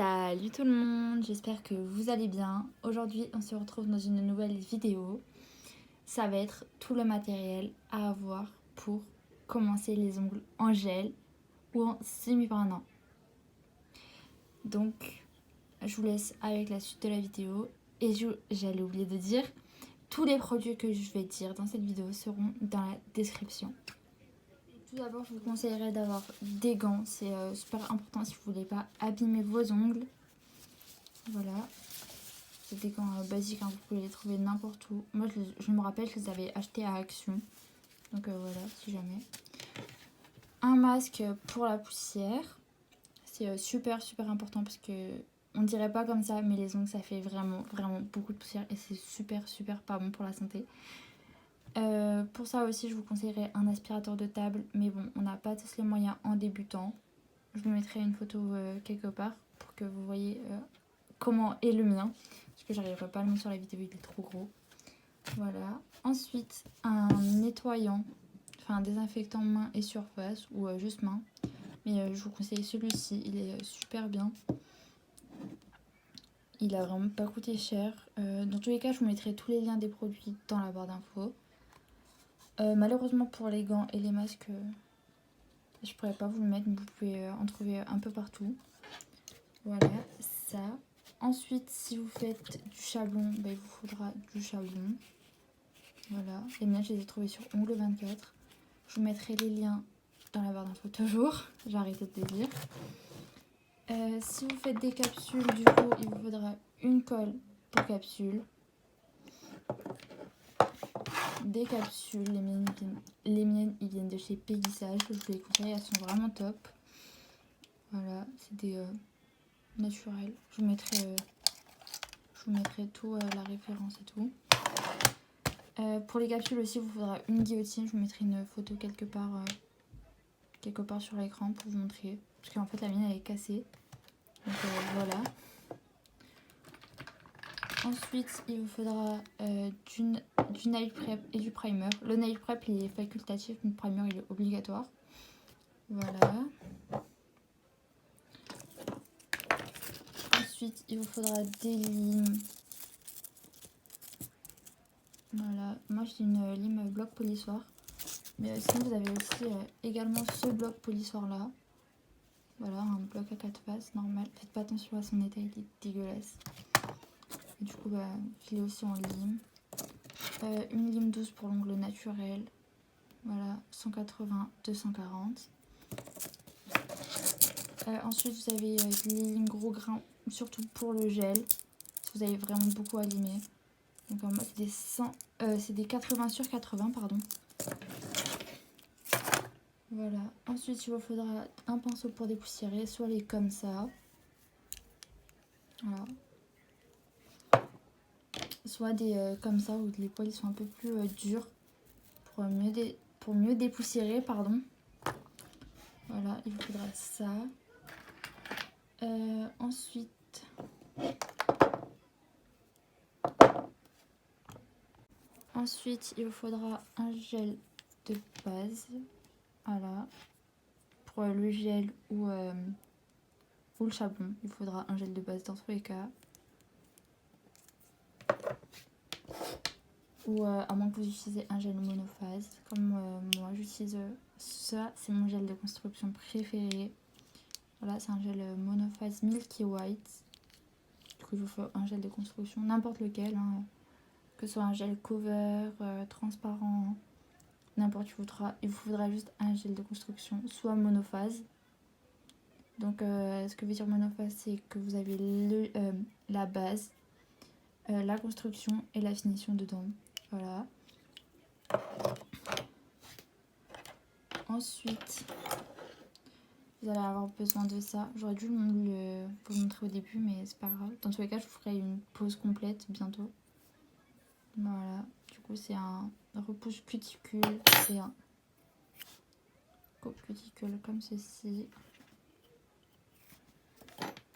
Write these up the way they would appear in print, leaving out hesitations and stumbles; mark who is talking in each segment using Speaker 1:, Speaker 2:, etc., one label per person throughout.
Speaker 1: Salut tout le monde, j'espère que vous allez bien. Aujourd'hui, on se retrouve dans une nouvelle vidéo. Ça va être tout le matériel à avoir pour commencer les ongles en gel ou en semi-permanent. Donc, je vous laisse avec la suite de la vidéo. Et j'allais oublier de dire, tous les produits que je vais dire dans cette vidéo seront dans la description. Tout d'abord, je vous conseillerais d'avoir des gants. C'est super important si vous ne voulez pas abîmer vos ongles. Voilà. C'est des gants basiques, hein, vous pouvez les trouver n'importe où. Moi, je me rappelle, je les avais achetés à Action. Donc voilà, si jamais. Un masque pour la poussière. C'est super important parce que on dirait pas comme ça, mais les ongles, ça fait vraiment beaucoup de poussière. Et c'est super pas bon pour la santé. Pour ça aussi, je vous conseillerais un aspirateur de table. Mais bon, on n'a pas tous les moyens en débutant. Je vous mettrai une photo quelque part pour que vous voyez comment est le mien. Parce que j'arriverai pas à le mettre sur la vidéo, il est trop gros. Voilà. Ensuite, un nettoyant, enfin un désinfectant main et surface, ou juste main. Mais je vous conseille celui-ci, il est super bien. Il a vraiment pas coûté cher. Dans tous les cas, je vous mettrai tous les liens des produits dans la barre d'infos. Malheureusement pour les gants et les masques, je pourrais pas vous le mettre, mais vous pouvez en trouver un peu partout. Voilà, ça. Ensuite, si vous faites du chablon, il vous faudra du chablon. Voilà, les miens, je les ai trouvés sur Ongle 24. Je vous mettrai les liens dans la barre d'infos toujours. J'ai arrêté de les dire. Si vous faites des capsules, du coup, il vous faudra une colle pour capsule. Des capsules, les miennes ils viennent de chez Pégissage. Je vous les conseille, elles sont vraiment top. Voilà, c'est des naturels. Je vous mettrai tout, la référence et tout. Pour les capsules aussi, il vous faudra une guillotine. Je vous mettrai une photo quelque part sur l'écran pour vous montrer. Parce qu'en fait, la mienne, elle est cassée. Donc voilà. Ensuite, il vous faudra du nail prep et du primer. Le nail prep, il est facultatif, mais le primer, il est obligatoire. Voilà. Ensuite, il vous faudra des limes. Voilà. Moi, j'ai une lime bloc polissoir. Mais sinon, vous avez aussi également ce bloc polissoir là. Voilà, un bloc à 4 faces, normal. Faites pas attention à son état, il est dégueulasse. Et du coup, je l'ai aussi en lime. Une lime douce pour l'ongle naturel. Voilà, 180, 240. Ensuite, vous avez les limes gros grains, surtout pour le gel. Si vous avez vraiment beaucoup à limer. Donc moi, c'est des 80 sur 80, pardon. Voilà. Ensuite, il vous faudra un pinceau pour dépoussiérer, soit les comme ça. Voilà. Soit des comme ça, où les poils sont un peu plus durs. Pour mieux dépoussiérer, pardon. Voilà, il vous faudra ça. Ensuite, il vous faudra un gel de base. Voilà. Pour le gel ou le chablon, il faudra un gel de base dans tous les cas. Ou à moins que vous utilisez un gel monophase. Comme moi, j'utilise ça. C'est mon gel de construction préféré. Voilà, c'est un gel monophase Milky White. Du coup, il vous faut un gel de construction, n'importe lequel. Hein. Que ce soit un gel cover, transparent, n'importe, il vous faudra juste un gel de construction, soit monophase. Donc, ce que veut dire monophase, c'est que vous avez la base, la construction et la finition dedans. Voilà. Ensuite, vous allez avoir besoin de ça. J'aurais dû vous le montrer au début, mais c'est pas grave. Dans tous les cas, je vous ferai une pause complète bientôt. Voilà. Du coup, c'est un repousse cuticule et un coupe cuticule comme ceci.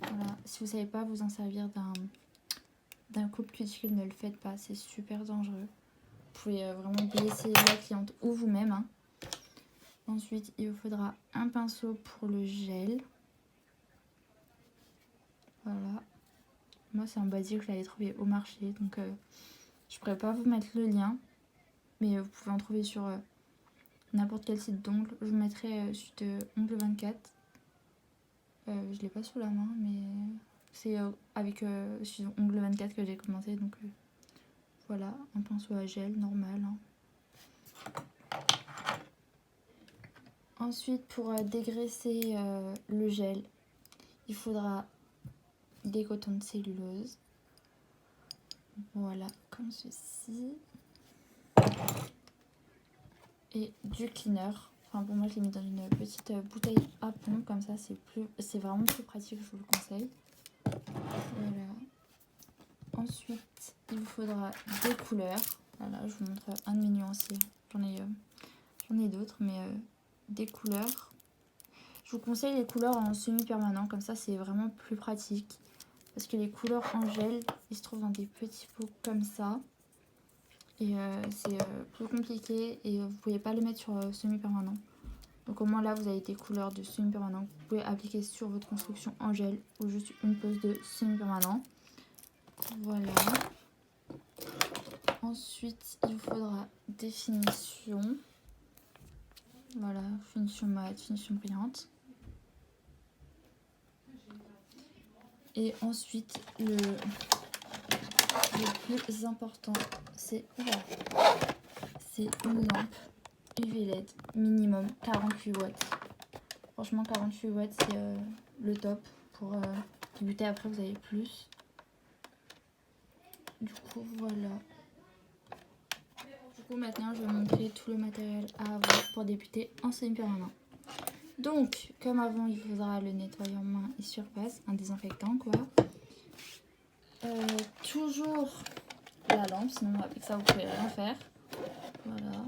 Speaker 1: Voilà. Si vous savez pas vous en servir d'un coupe cuticule, ne le faites pas. C'est super dangereux. Vous pouvez vraiment blesser la cliente ou vous-même. Hein. Ensuite, il vous faudra un pinceau pour le gel. Voilà. Moi, c'est un basique que je l'avais trouvé au marché. Donc, je pourrais pas vous mettre le lien. Mais vous pouvez en trouver sur n'importe quel site d'ongles. Je vous mettrai celui de Ongle 24. Je l'ai pas sous la main, mais c'est avec celui de Ongle 24 que j'ai commencé. Donc, voilà, un pinceau à gel normal. Hein. Ensuite, pour dégraisser le gel, il faudra des cotons de cellulose. Voilà, comme ceci. Et du cleaner. Enfin, pour moi, je l'ai mis dans une petite bouteille à pompe. Comme ça, c'est vraiment plus pratique, je vous le conseille. Voilà. Ensuite, il vous faudra des couleurs. Voilà, je vous montre un de mes nuanciers. J'en ai d'autres, mais des couleurs. Je vous conseille les couleurs en semi-permanent, comme ça c'est vraiment plus pratique. Parce que les couleurs en gel, ils se trouvent dans des petits pots comme ça. Et c'est plus compliqué et vous pouvez pas les mettre sur semi-permanent. Donc au moins là vous avez des couleurs de semi-permanent que vous pouvez appliquer sur votre construction en gel ou juste une pose de semi-permanent. Voilà. Ensuite il vous faudra des finitions. Voilà, finition mat, finition brillante. Et ensuite, le plus important, c'est une lampe UV LED minimum 48 watts. Franchement, 48 watts, c'est le top. Pour débuter, après, vous avez plus. Du coup, voilà. Du coup, maintenant, je vais vous montrer tout le matériel à avoir pour débuter en semi-permanent. Donc, comme avant, il faudra le nettoyant main et surface, un désinfectant quoi. Toujours la lampe, sinon avec ça vous pouvez rien faire. Voilà.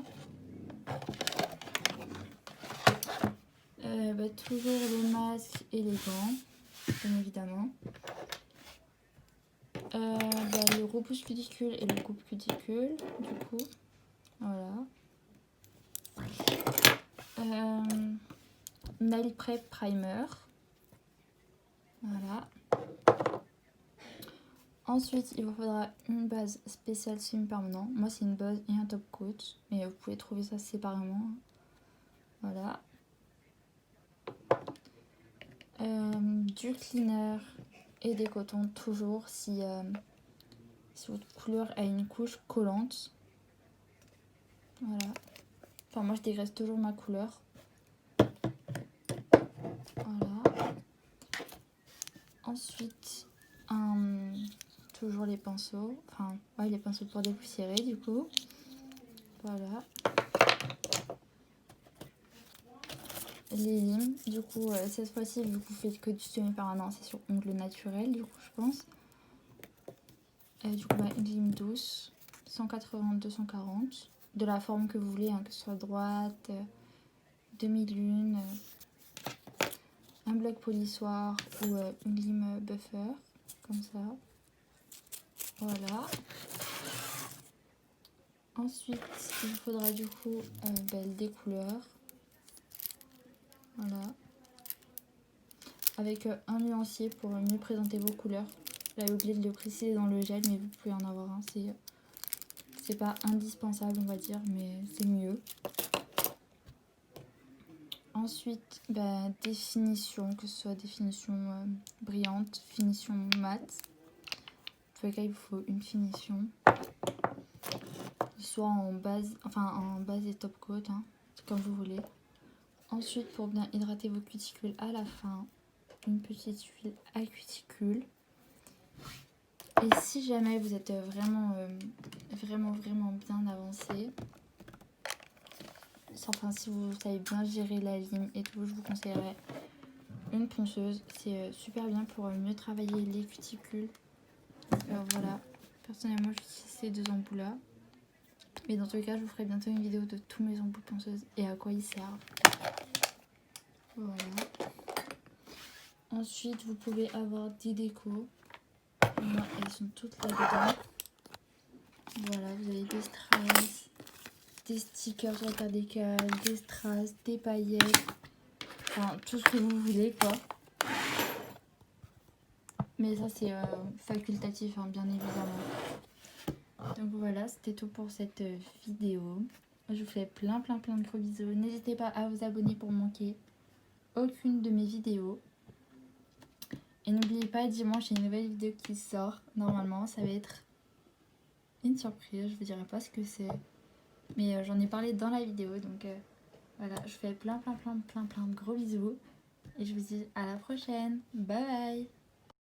Speaker 1: Toujours le masque et les gants, bien évidemment. Le repousse cuticule et le coupe cuticule, du coup. Voilà. Nail Prep Primer. Voilà. Ensuite, il vous faudra une base spéciale semi-permanent. Moi, c'est une base et un top coat. Mais vous pouvez trouver ça séparément. Voilà. Du cleaner et des cotons, toujours, si votre couleur a une couche collante. Voilà. Enfin, moi, je dégraisse toujours ma couleur. Voilà. Ensuite, toujours les pinceaux. Enfin, ouais, les pinceaux pour dépoussiérer, du coup. Voilà. Les limes. Du coup, cette fois-ci, vu que vous faites que du semi-permanent, c'est sur ongle naturel, du coup, je pense. Du coup, une lime douce. 180-240. De la forme que vous voulez, hein, que ce soit droite, demi-lune, un bloc polissoir ou une lime buffer, comme ça. Voilà. Ensuite, il vous faudra du coup des couleurs. Voilà. Avec un nuancier pour mieux présenter vos couleurs. J'avais oublié de le préciser dans le gel, mais vous pouvez en avoir un. C'est pas indispensable, on va dire, mais c'est mieux. Ensuite, des finitions, que ce soit des finitions brillantes, finitions mates. Pour lesquelles il vous faut une finition. Soit en base et top coat, hein, comme vous voulez. Ensuite, pour bien hydrater vos cuticules à la fin, une petite huile à cuticule. Et si jamais vous êtes vraiment bien avancé, enfin si vous savez bien gérer la lime et tout, je vous conseillerais une ponceuse. C'est super bien pour mieux travailler les cuticules. Voilà, personnellement j'utilise ces deux embouts là. Mais dans tous les cas, je vous ferai bientôt une vidéo de tous mes embouts ponceuses et à quoi ils servent. Voilà. Ensuite, vous pouvez avoir des décos. Moi, elles sont toutes là-dedans. Voilà, vous avez des strass, des stickers retardécales, des strass, des paillettes. Enfin, tout ce que vous voulez, quoi. Mais ça c'est facultatif hein, bien évidemment. Donc voilà, c'était tout pour cette vidéo. Je vous fais plein de gros bisous. N'hésitez pas à vous abonner pour manquer aucune de mes vidéos. Et n'oubliez pas, dimanche, il y a une nouvelle vidéo qui sort. Normalement, ça va être une surprise. Je vous dirai pas ce que c'est. Mais j'en ai parlé dans la vidéo. Donc voilà, je vous fais plein de gros bisous. Et je vous dis à la prochaine. Bye bye.